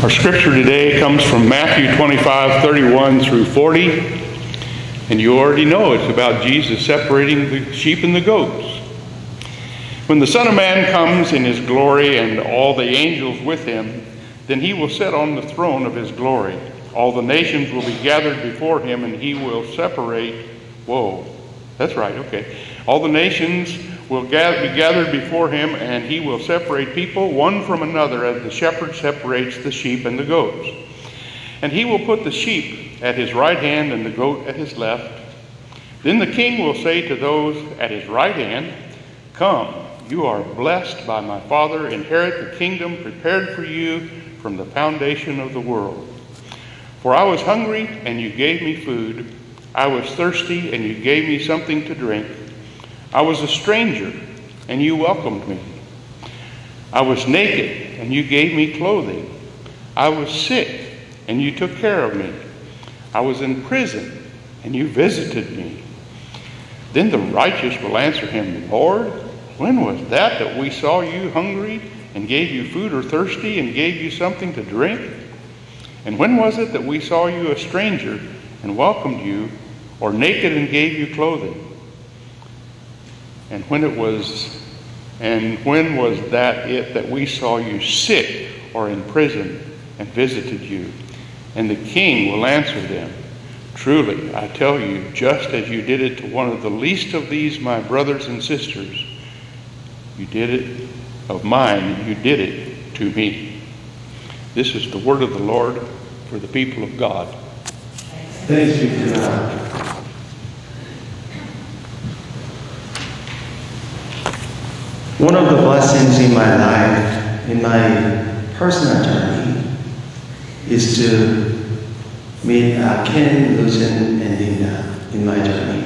Our scripture today comes from Matthew 25:31 through 40. And you already know it's about Jesus separating the sheep and the goats. When the Son of Man comes in his glory and all the angels with him, then he will sit on the throne of his glory. All the nations will be gathered before him, and he will separate. Whoa, that's right, okay. All the nations will be gathered before him, and he will separate people one from another as the shepherd separates the sheep and the goats. And he will put the sheep at his right hand and the goat at his left. Then the king will say to those at his right hand, "Come, you are blessed by my Father. Inherit the kingdom prepared for you from the foundation of the world. For I was hungry, and you gave me food. I was thirsty, and you gave me something to drink. I was a stranger, and you welcomed me. I was naked, and you gave me clothing. I was sick, and you took care of me. I was in prison, and you visited me." Then the righteous will answer him, "Lord, when was that we saw you hungry and gave you food, or thirsty and gave you something to drink? And when was it that we saw you a stranger and welcomed you, or naked and gave you clothing? And when was that we saw you sick or in prison and visited you?" And the king will answer them, "Truly, I tell you, just as you did it to one of the least of these, my brothers and sisters, you did it of mine, you did it to me." This is the word of the Lord for the people of God. Thanks be to God. One of the blessings in my life, in my personal journey, is to meet Ken, Lucian, and Linda in my journey.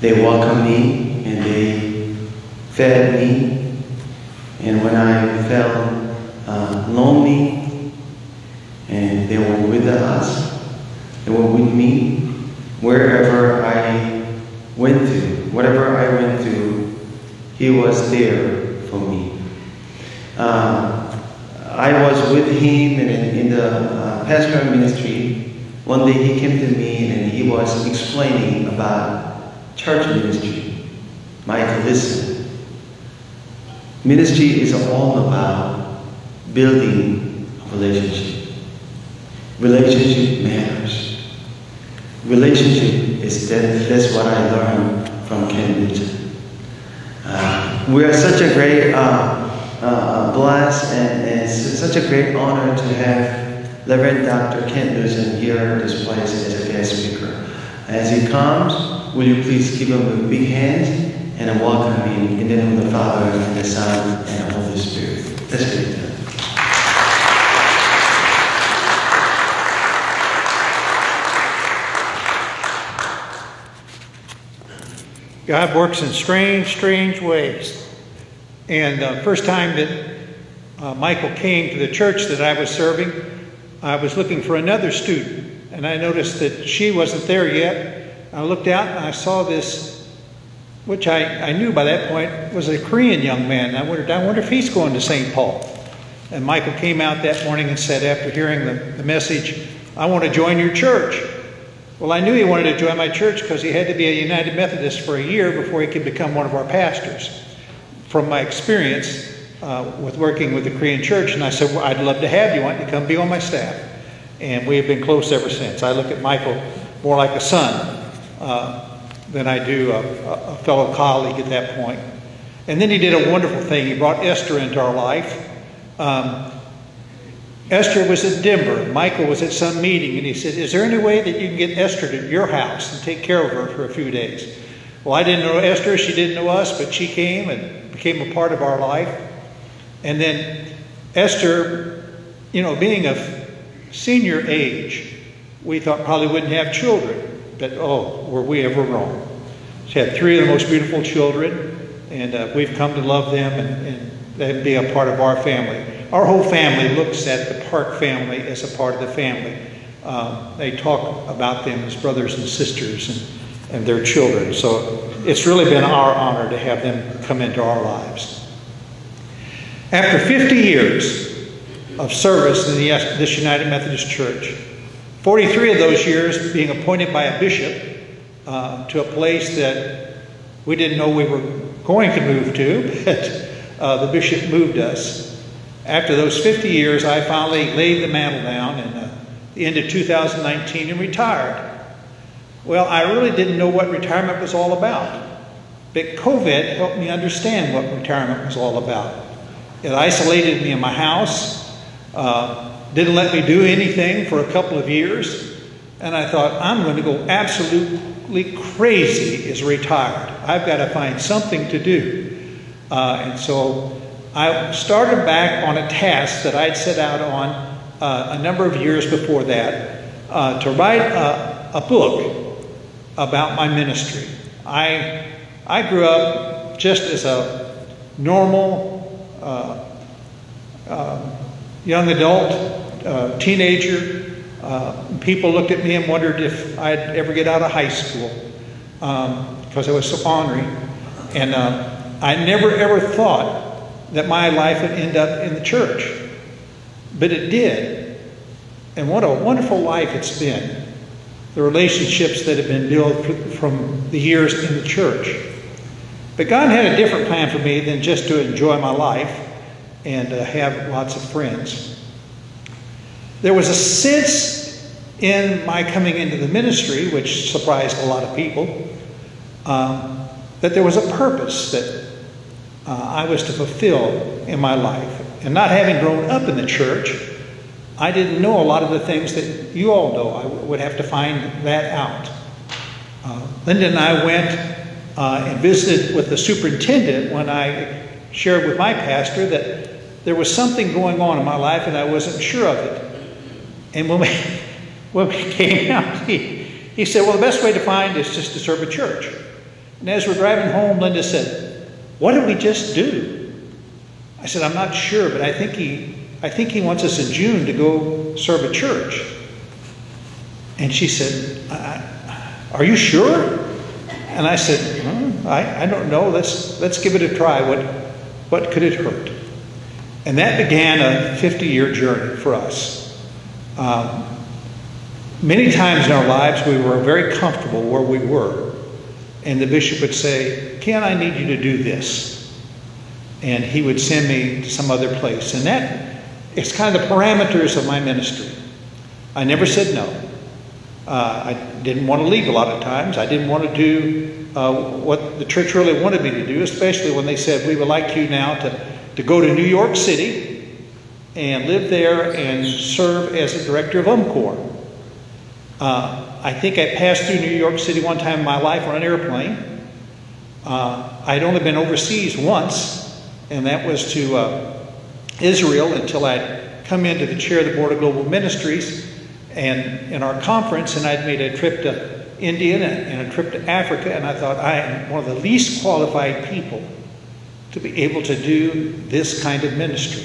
They welcomed me and they fed me. And when I felt lonely, and they were with us, they were with me wherever I went to, whatever I went to. He was there for me. I was with him in the pastoral ministry. One day he came to me and he was explaining about church ministry. "Michael, listen. Ministry is all about building a relationship. Relationship matters. Relationship is that's what I learned from Ken Newton. We are such a great blessed and such a great honor to have Reverend Dr. Kent Newton here at this place as a guest speaker. As he comes, will you please give him a big hand and welcome him in the name of the Father and the Son and the Holy Spirit. Let's pray together. God works in strange ways. And the first time that Michael came to the church that I was serving, I was looking for another student. And I noticed that she wasn't there yet. I looked out and I saw this, which I knew by that point was a Korean young man. I wonder if he's going to St. Paul. And Michael came out that morning and said, after hearing the message, "I want to join your church." Well, I knew he wanted to join my church because he had to be a United Methodist for a year before he could become one of our pastors. From my experience with working with the Korean church, and I said, "Well, I'd love to have you. Why don't you come be on my staff?" And we have been close ever since. I look at Michael more like a son than I do a fellow colleague at that point. And then he did a wonderful thing. He brought Esther into our life. Esther was in Denver. Michael was at some meeting, and he said, "Is there any way that you can get Esther to your house and take care of her for a few days?" Well, I didn't know Esther. She didn't know us, but she came and became a part of our life. And then Esther, being of senior age, we thought probably wouldn't have children. But, oh, were we ever wrong. She had 3 of the most beautiful children, and we've come to love them and they'd be a part of our family. Our whole family looks at the Park family as a part of the family. They talk about them as brothers and sisters and their children. So it's really been our honor to have them come into our lives. After 50 years, of service in this United Methodist Church. 43 of those years being appointed by a bishop to a place that we didn't know we were going to move to, but the bishop moved us. After those 50 years, I finally laid the mantle down in the end of 2019 and retired. Well, I really didn't know what retirement was all about, but COVID helped me understand what retirement was all about. It isolated me in my house, didn't let me do anything for a couple of years, and I thought, I'm going to go absolutely crazy as retired. I've got to find something to do. And so I started back on a task that I'd set out on a number of years before that, to write a book about my ministry. I grew up just as a normal young adult, teenager. People looked at me and wondered if I'd ever get out of high school because I was so ornery. And I never ever thought that my life would end up in the church. But it did. And what a wonderful life it's been. The relationships that have been built from the years in the church. But God had a different plan for me than just to enjoy my life and have lots of friends. There was a sense in my coming into the ministry, which surprised a lot of people, that there was a purpose that I was to fulfill in my life. And not having grown up in the church, I didn't know a lot of the things that you all know. I would have to find that out. Linda and I went and visited with the superintendent when I shared with my pastor that there was something going on in my life and I wasn't sure of it. And when we came out, he said, well, the best way to find is just to serve a church. And as we're driving home, Linda said, what did we just do? I said, I'm not sure, but I think he wants us in June to go serve a church. And she said, are you sure? And I said, I don't know. Let's give it a try. What could it hurt? And that began a 50-year journey for us. Many times in our lives, we were very comfortable where we were. And the bishop would say, Ken, I need you to do this. And he would send me to some other place. And that is kind of the parameters of my ministry. I never said no. I didn't want to leave a lot of times. I didn't want to do what the church really wanted me to do, especially when they said, we would like you now to go to New York City and live there and serve as a director of UMCOR. I think I passed through New York City one time in my life on an airplane. I'd only been overseas once, and that was to Israel until I'd come into the chair of the Board of Global Ministries and in our conference, and I'd made a trip to India and a trip to Africa, and I thought I am one of the least qualified people to be able to do this kind of ministry.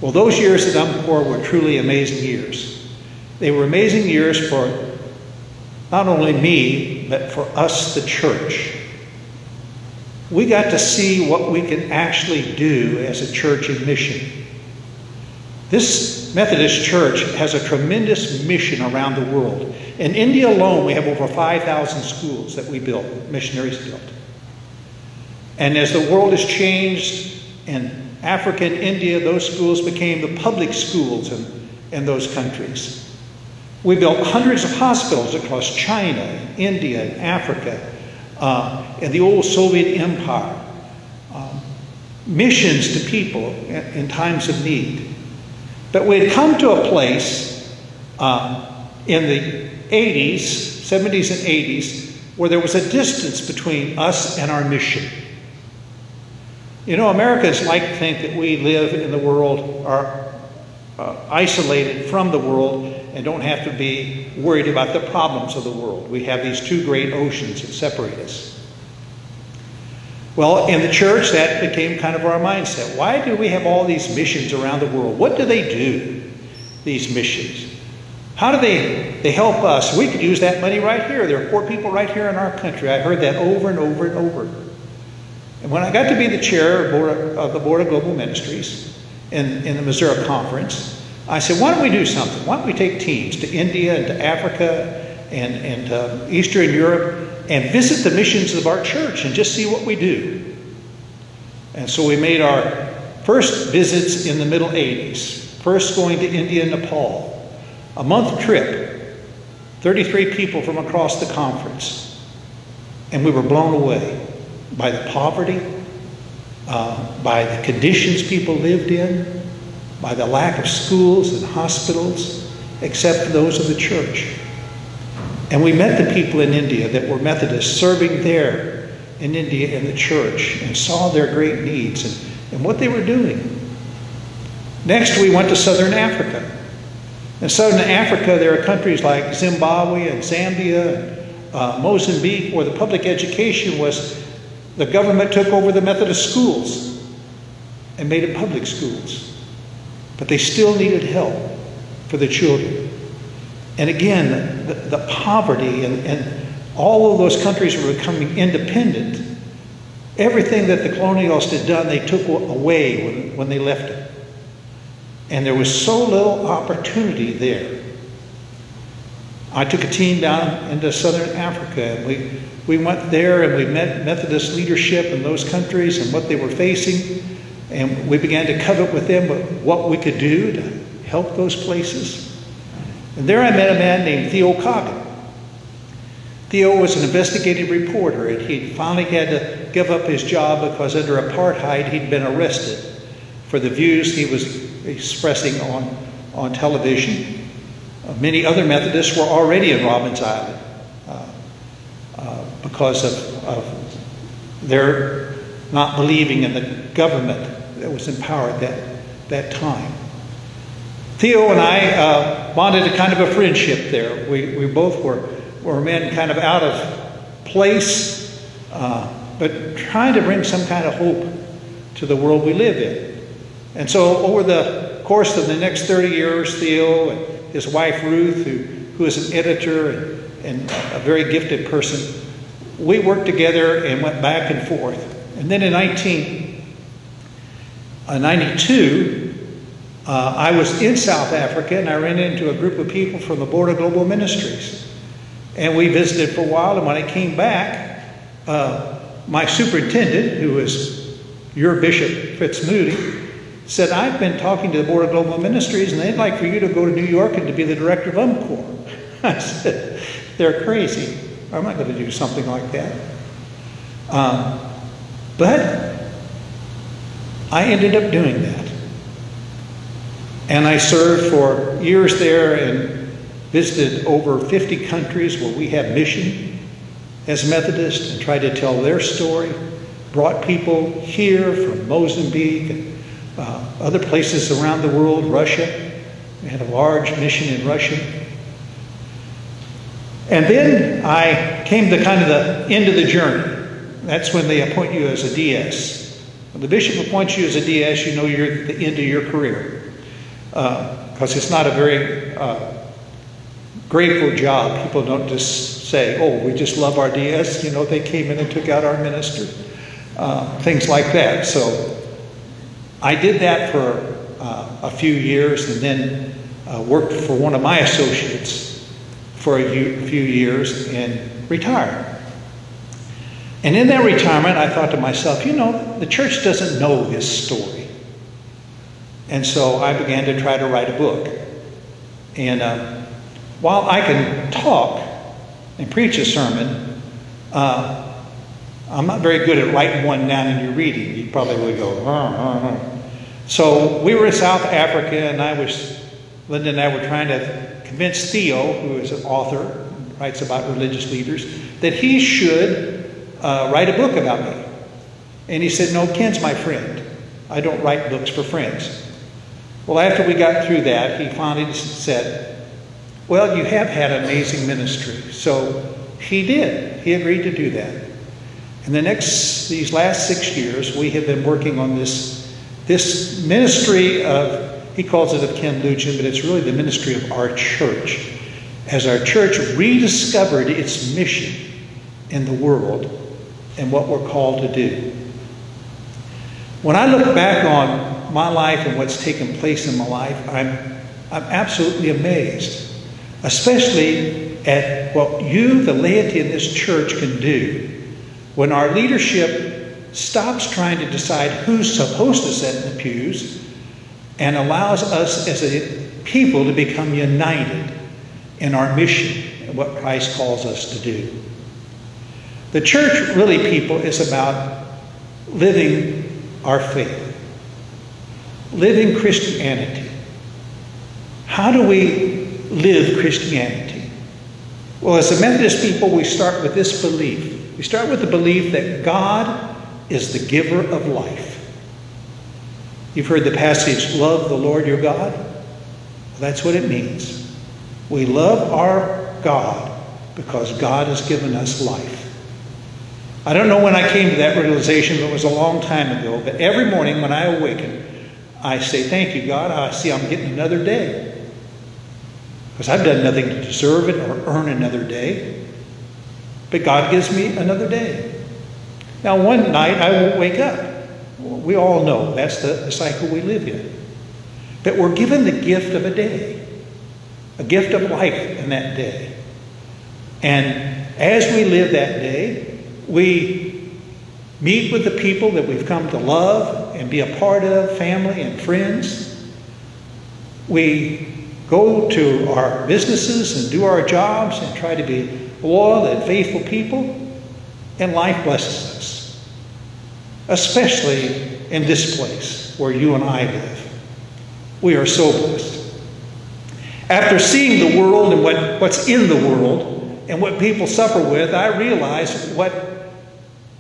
Well, those years at UMCOR were truly amazing years. They were amazing years for not only me, but for us, the church. We got to see what we can actually do as a church in mission. This Methodist church has a tremendous mission around the world. In India alone, we have over 5,000 schools that we built, missionaries built. And as the world has changed in Africa and India, those schools became the public schools in those countries. We built hundreds of hospitals across China, India, and Africa, and the old Soviet Empire. Missions to people in times of need. But we had come to a place in the 80s, 70s and 80s, where there was a distance between us and our mission. You know, Americans like to think that we live in the world, are isolated from the world, and don't have to be worried about the problems of the world. We have these two great oceans that separate us. Well, in the church, that became kind of our mindset. Why do we have all these missions around the world? What do they do, these missions? How do they help us? We could use that money right here. There are poor people right here in our country. I heard that over and over and over. And when I got to be the chair of the Board of Global Ministries, in the Missouri Conference, I said, why don't we do something? Why don't we take teams to India and to Africa and Eastern Europe and visit the missions of our church and just see what we do? And so we made our first visits in the middle 80s, first going to India and Nepal, a month trip, 33 people from across the conference. And we were blown away by the poverty, by the conditions people lived in, by the lack of schools and hospitals, except for those of the church. And we met the people in India that were Methodists serving there in India in the church and saw their great needs and what they were doing. Next, we went to Southern Africa. In Southern Africa, there are countries like Zimbabwe and Zambia and Mozambique, where the public education was, the government took over the Methodist schools and made it public schools. But they still needed help for the children. And again, the poverty and all of those countries were becoming independent. Everything that the colonialists had done, they took away when they left it. And there was so little opportunity there. I took a team down into Southern Africa, and we went there and we met Methodist leadership in those countries and what they were facing. And we began to covet with them what we could do to help those places. And there I met a man named Theo Coggin. Theo was an investigative reporter, and he finally had to give up his job because under apartheid he'd been arrested for the views he was expressing on television. Many other Methodists were already in Robbins Island because of their not believing in the government that was in power at that time. Theo and I bonded a kind of a friendship there. We both were men kind of out of place, but trying to bring some kind of hope to the world we live in. And so over the course of the next 30 years, Theo and his wife Ruth, who is an editor and a very gifted person, we worked together and went back and forth. And then in 1992, I was in South Africa, and I ran into a group of people from the Board of Global Ministries. And we visited for a while, and when I came back, my superintendent, who was your Bishop Fitzmoody, said, I've been talking to the Board of Global Ministries, and they'd like for you to go to New York and to be the director of UMCOR. I said, they're crazy. I'm not going to do something like that. But I ended up doing that. And I served for years there and visited over 50 countries where we have mission as Methodists and tried to tell their story. Brought people here from Mozambique and other places around the world, Russia. We had a large mission in Russia. And then I came to kind of the end of the journey. That's when they appoint you as a DS. When the bishop appoints you as a DS, you know you're at the end of your career. Because it's not a very grateful job. People don't just say, oh, we just love our DS. You know, they came in and took out our minister. Things like that. So I did that for a few years and then worked for one of my associates for a few years and retired. And in that retirement, I thought to myself, you know, the church doesn't know this story. And so I began to try to write a book. And while I can talk and preach a sermon, I'm not very good at writing one down and you're reading. You probably would go, So we were in South Africa, and Linda and I were trying to convince Theo, who is an author, writes about religious leaders, that he should write a book about me. And he said, no, Ken's my friend. I don't write books for friends. Well, after we got through that, he finally said, well, you have had an amazing ministry. So he did. He agreed to do that. And these last 6 years, we have been working on this ministry of, he calls it of Ken Lujan, but it's really the ministry of our church. As our church rediscovered its mission in the world and what we're called to do. When I look back on my life and what's taken place in my life, I'm absolutely amazed, especially at what you, the laity in this church, can do when our leadership stops trying to decide who's supposed to sit in the pews and allows us as a people to become united in our mission and what Christ calls us to do. The church, really, people, is about living our faith, living Christianity. How do we live Christianity? Well, as the Methodist people, we start with this belief. We start with the belief that God is the giver of life. You've heard the passage, love the Lord your God. Well, that's what it means. We love our God because God has given us life. I don't know when I came to that realization, but it was a long time ago. But every morning when I awaken, I say, thank you, God. I see I'm getting another day. Because I've done nothing to deserve it or earn another day. But God gives me another day. Now, one night I won't wake up. We all know that's the cycle we live in. But we're given the gift of a day, a gift of life in that day. And as we live that day, we meet with the people that we've come to love and be a part of, family and friends. We go to our businesses and do our jobs and try to be loyal and faithful people, and life blesses us, especially in this place where you and I live. We are so blessed. After seeing the world and what's in the world and what people suffer with, I realized what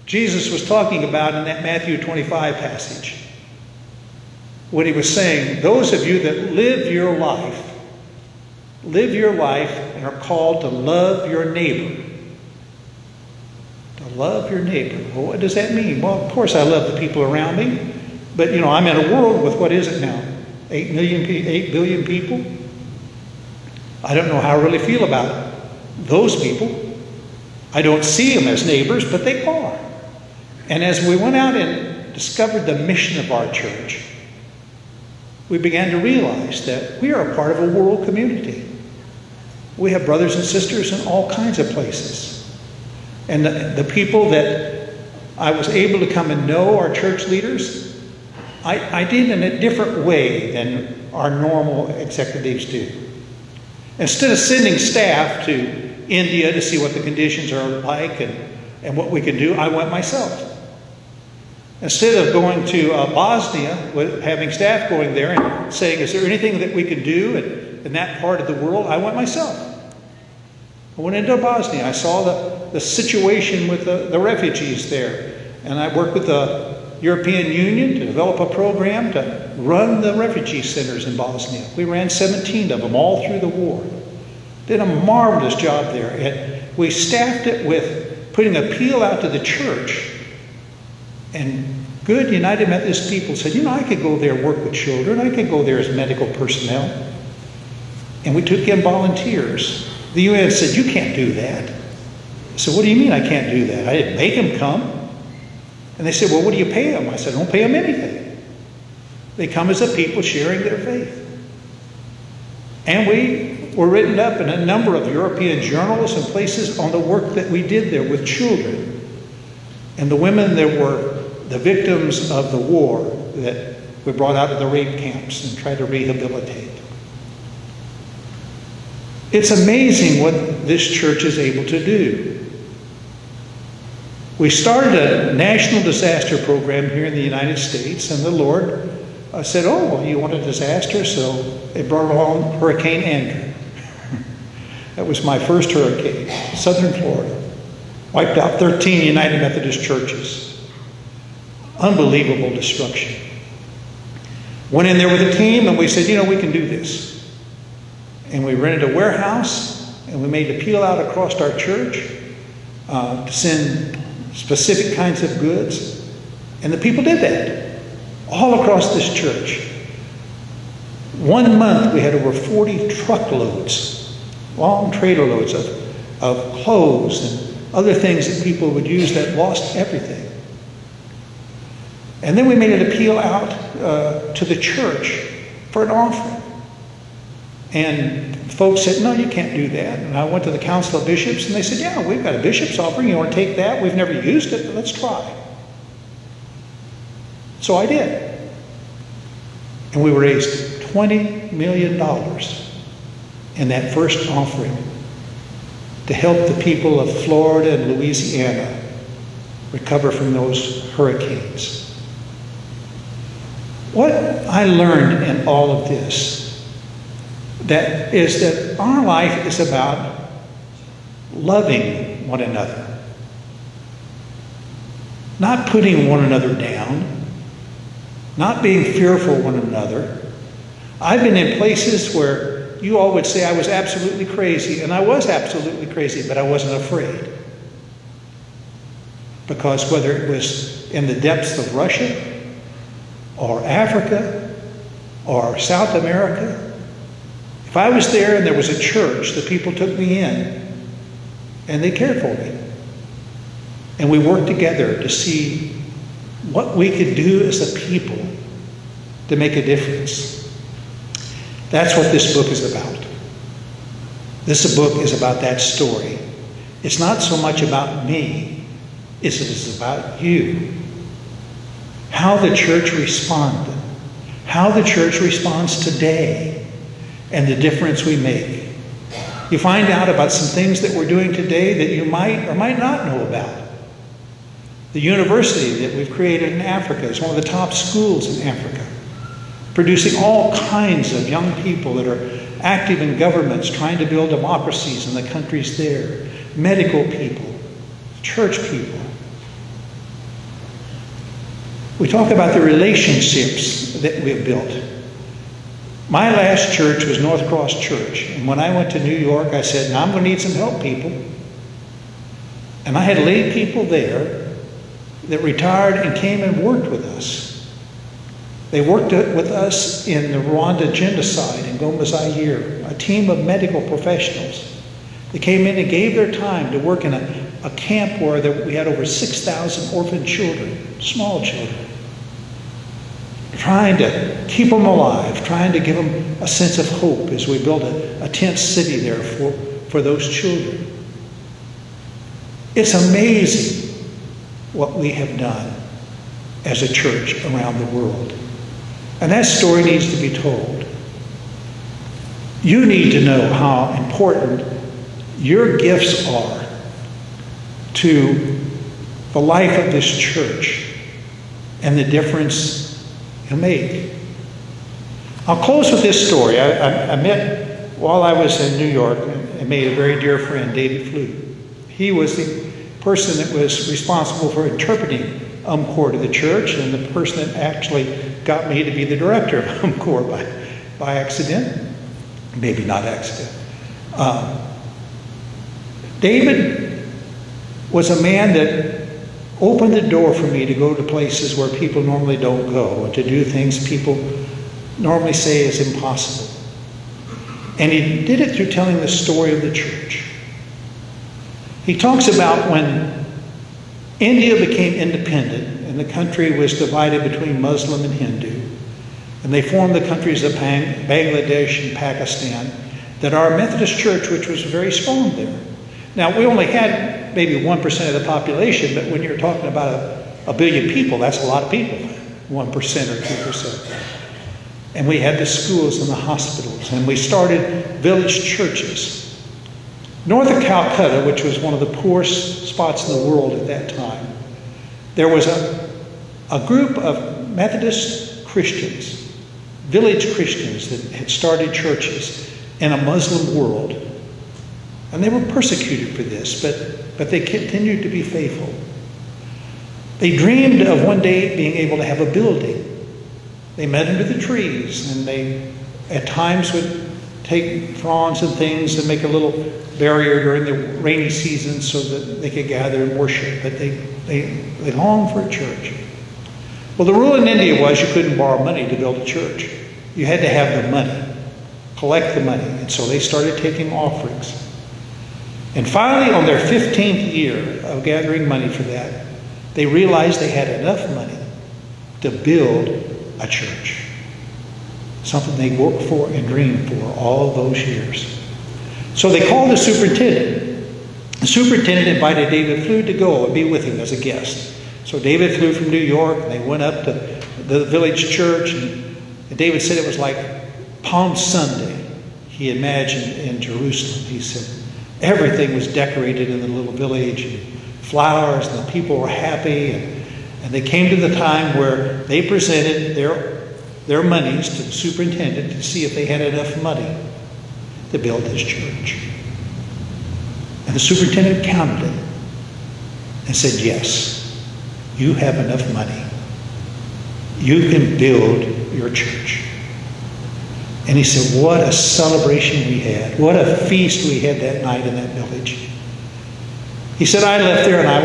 Jesus was talking about in that Matthew 25 passage. What he was saying, those of you that live your life and are called to love your neighbor. To love your neighbor. Well, what does that mean? Well, of course I love the people around me, but I'm in a world with, what is it now? 8 billion people? I don't know how I really feel about those people. I don't see them as neighbors, but they are. And as we went out and discovered the mission of our church, we began to realize that we are a part of a world community. We have brothers and sisters in all kinds of places. And the people that I was able to come and know, our church leaders, I did in a different way than our normal executives do. Instead of sending staff to India to see what the conditions are like and what we can do, I went myself. Instead of going to Bosnia, having staff going there and saying, is there anything that we can do in that part of the world, I went myself. I went into Bosnia. I saw the situation with the refugees there. And I worked with the European Union to develop a program to run the refugee centers in Bosnia. We ran 17 of them all through the war. Did a marvelous job there. And we staffed it with putting an appeal out to the church. And good United Methodist people said, I could go there and work with children. I could go there as medical personnel. And we took in volunteers. The UN said, you can't do that. I said, what do you mean I can't do that? I didn't make them come. And they said, well, what do you pay them? I said, I don't pay them anything. They come as a people sharing their faith. And we were written up in a number of European journals and places on the work that we did there with children. And the women that were the victims of the war that we brought out of the rape camps and tried to rehabilitate. It's amazing what this church is able to do. We started a national disaster program here in the United States, and the Lord said, oh, well, you want a disaster? So it brought along Hurricane Andrew. That was my first hurricane, southern Florida. Wiped out 13 United Methodist churches. Unbelievable destruction. Went in there with a team and we said, we can do this. And we rented a warehouse and we made a peel out across our church to send specific kinds of goods. And the people did that all across this church. 1 month we had over 40 truckloads, long trailer loads of clothes and other things that people would use that lost everything. And then we made an appeal out to the church for an offering. And folks said, no, you can't do that. And I went to the Council of Bishops, and they said, yeah, we've got a bishop's offering. You want to take that? We've never used it, but let's try. So I did. And we raised $20 million in that first offering to help the people of Florida and Louisiana recover from those hurricanes. What I learned in all of this is that our life is about loving one another, not putting one another down, not being fearful of one another. I've been in places where you all would say I was absolutely crazy, and I was absolutely crazy, but I wasn't afraid. Because whether it was in the depths of Russia, or Africa, or South America, if I was there and there was a church, the people took me in, and they cared for me. And we worked together to see what we could do as a people to make a difference. That's what this book is about. This book is about that story. It's not so much about me, it is about you. How the church responded, how the church responds today, and the difference we make. You find out about some things that we're doing today that you might or might not know about. The university that we've created in Africa is one of the top schools in Africa, producing all kinds of young people that are active in governments, trying to build democracies in the countries there, medical people, church people. We talk about the relationships that we've built. My last church was North Cross Church. And when I went to New York, I said, now I'm going to need some help, people. And I had lay people there that retired and came and worked with us. They worked with us in the Rwanda genocide in Goma Zaire, a team of medical professionals. They came in and gave their time to work in a camp where we had over 6,000 orphan children, small children, trying to keep them alive, trying to give them a sense of hope as we built a tent city there for those children. It's amazing what we have done as a church around the world. And that story needs to be told. You need to know how important your gifts are to the life of this church and the difference you make. I'll close with this story. I met, while I was in New York, and made a very dear friend, David Flute. He was the person that was responsible for interpreting UMCOR to the church, and the person that actually got me to be the director of UMCOR by accident. Maybe not accident. David was a man that opened the door for me to go to places where people normally don't go, and to do things people normally say is impossible. And he did it through telling the story of the church. He talks about when India became independent and the country was divided between Muslim and Hindu, and they formed the countries of Bangladesh and Pakistan, that our Methodist church, which was very strong there. Now, we only had maybe 1% of the population, but when you're talking about a billion people, that's a lot of people, 1% or 2%. And we had the schools and the hospitals, and we started village churches. North of Calcutta, which was one of the poorest spots in the world at that time, there was a group of Methodist Christians, village Christians that had started churches in a Muslim world. And they were persecuted for this, but they continued to be faithful. They dreamed of one day being able to have a building. They met under the trees, and they at times would take fronds and things and make a little barrier during the rainy season so that they could gather and worship, but they longed for a church. Well, the rule in India was you couldn't borrow money to build a church. You had to have the money, collect the money, and so they started taking offerings. And finally, on their 15th year of gathering money for that, they realized they had enough money to build a church. Something they worked for and dreamed for all those years. So they called the superintendent. The superintendent invited David Flew to go and be with him as a guest. So David flew from New York, and they went up to the village church, and David said it was like Palm Sunday, he imagined, in Jerusalem. He said everything was decorated in the little village, and flowers, and the people were happy, and they came to the time where they presented their monies to the superintendent to see if they had enough money to build this church. And the superintendent counted it and said, yes, you have enough money. You can build your church. And he said, what a celebration we had. What a feast we had that night in that village. He said, I left there and I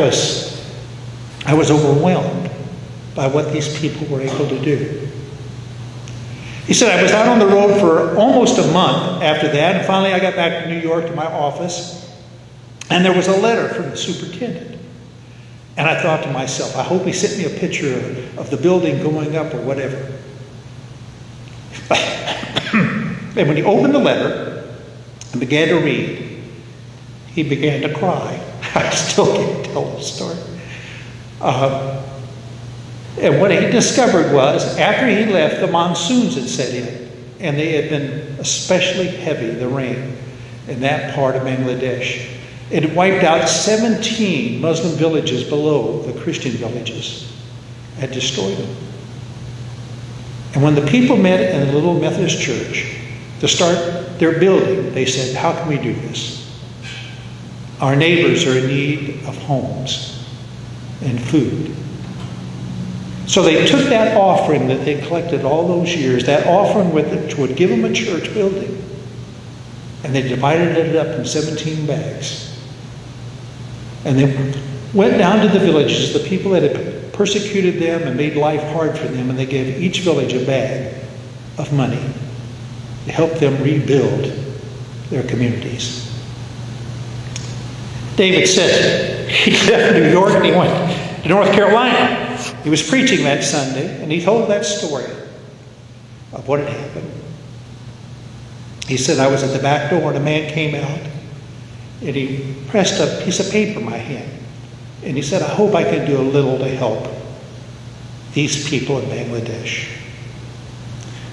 was overwhelmed by what these people were able to do. He said, I was out on the road for almost a month after that, and finally I got back to New York to my office, and there was a letter from the superintendent. And I thought to myself, I hope he sent me a picture of the building going up or whatever. And when he opened the letter and began to read, he began to cry. I still can't tell the story. And what he discovered was, after he left, the monsoons had set in, and they had been especially heavy, the rain, in that part of Bangladesh. It had wiped out 17 Muslim villages below the Christian villages, had destroyed them. And when the people met in a little Methodist church to start their building, they said, how can we do this? Our neighbors are in need of homes and food. So they took that offering that they collected all those years, that offering which would give them a church building, and they divided it up in 17 bags. And they went down to the villages, the people that had persecuted them and made life hard for them, and they gave each village a bag of money to help them rebuild their communities. David said he left New York and he went to North Carolina. He was preaching that Sunday, and he told that story of what had happened. He said, I was at the back door and a man came out, and he pressed a piece of paper in my hand. And he said, I hope I can do a little to help these people in Bangladesh.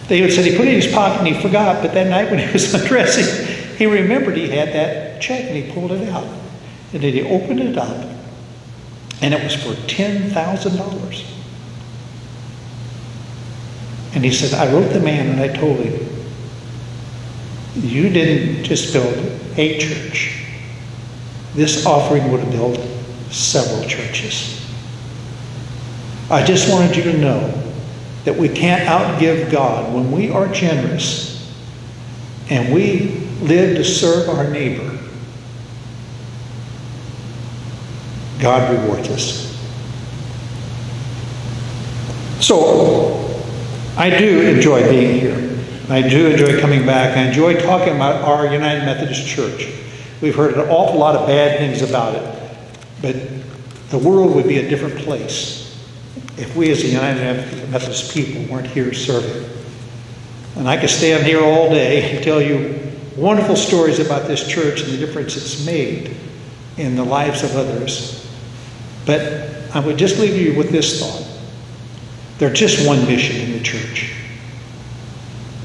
David said he put it in his pocket and he forgot, but that night when he was undressing, he remembered he had that check and he pulled it out. And then he opened it up, and it was for $10,000. And he said, I wrote the man and I told him, you didn't just build a church. This offering would have built several churches. I just wanted you to know that we can't outgive God. When we are generous and we live to serve our neighbor, God rewards us. So, I do enjoy being here. I do enjoy coming back. I enjoy talking about our United Methodist Church. We've heard an awful lot of bad things about it, but the world would be a different place if we as the United Methodist people weren't here serving. And I could stand here all day and tell you wonderful stories about this church and the difference it's made in the lives of others. But I would just leave you with this thought. There's just one mission in the church.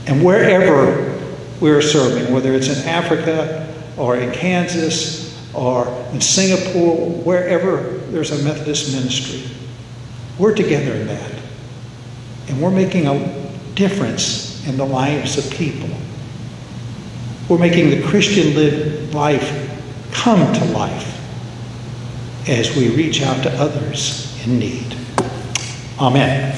And wherever we're serving, whether it's in Africa or in Kansas or in Singapore, wherever there's a Methodist ministry, we're together in that. And we're making a difference in the lives of people. We're making the Christian life come to life as we reach out to others in need. Amen.